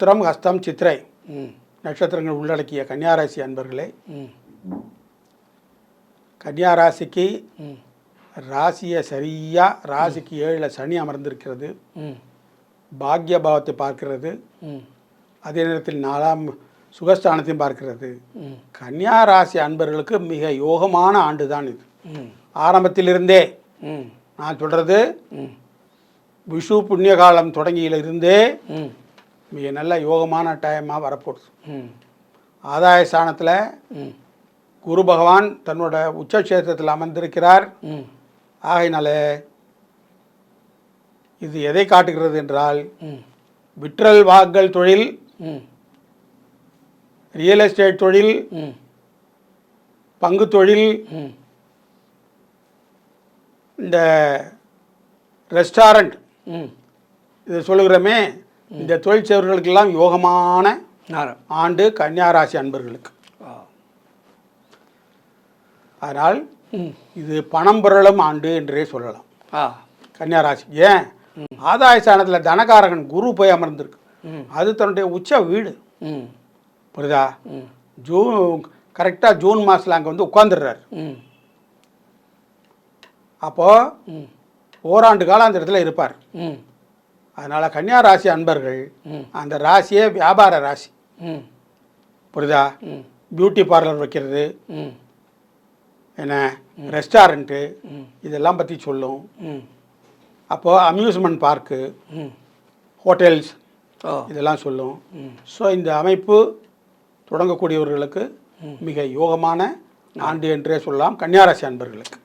உத்திரம் ஹஸ்தம் சித்திரை நட்சத்திரங்கள் உள்ளடக்கிய கன்னியாராசி அன்பர்களே, கன்னியாராசிக்கு ராசியை சரியாக ராசிக்கு 7ல் சனி அமர்ந்திருக்கிறது. பாக்ய பாவத்தை பார்க்கிறது. அதே நேரத்தில் 4ஆம் சுகஸ்தானத்தையும் பார்க்கிறது. கன்னியாராசி அன்பர்களுக்கு மிக யோகமான ஆண்டு தான் இது. ஆரம்பத்திலிருந்தே நான் சொல்கிறது, விஷு புண்ணிய காலம் தொடங்கியிலிருந்தே மிக நல்ல யோகமான டைமாக வரப்போகுது. ஆதாய ஸ்தானத்தில் குரு பகவான் தன்னோட உச்சக்ஷேத்திரத்தில் அமர்ந்திருக்கிறார். ஆகையினால இது எதை காட்டுகிறது என்றால், விற்றல் வாங்கல் தொழில், ரியல் எஸ்டேட் தொழில், பங்கு தொழில், இந்த ரெஸ்டாரண்ட் இது சொல்லுகிறோமே, இந்த தொழில் செய்வர்களுக்கெல்லாம் யோகமான ஆண்டு கன்னியாராசி அன்பர்களுக்கு. அதனால் இது பணம் புரளும் ஆண்டு என்றே சொல்லலாம் கன்னியாராசி. ஏன், ஆதாய ஸ்தானத்தில் தனகாரகன் குரு போய் அமர்ந்திருக்கு. அது தன்னுடைய உச்ச வீடு. புரியுதா? கரெக்டாக ஜூன் மாதத்தில் அங்கே வந்து உட்காந்துடுறாரு. அப்போது ஓராண்டு காலம் அந்த இடத்துல இருப்பார். அதனால் கன்னியாராசி அன்பர்கள் அந்த ராசியே வியாபார ராசி. புரியுதா? பியூட்டி பார்லர் வைக்கிறது, என்ன ரெஸ்டாரண்ட்டு, இதெல்லாம் பற்றி சொல்லும். அப்போது அம்யூஸ்மெண்ட் பார்க்கு, ஹோட்டல்ஸ், இதெல்லாம் சொல்லும். ஸோ இந்த அமைப்பு தொடங்கக்கூடியவர்களுக்கு மிக யோகமான ஆண்டு என்றே சொல்லலாம் கன்னியாராசி அன்பர்களுக்கு.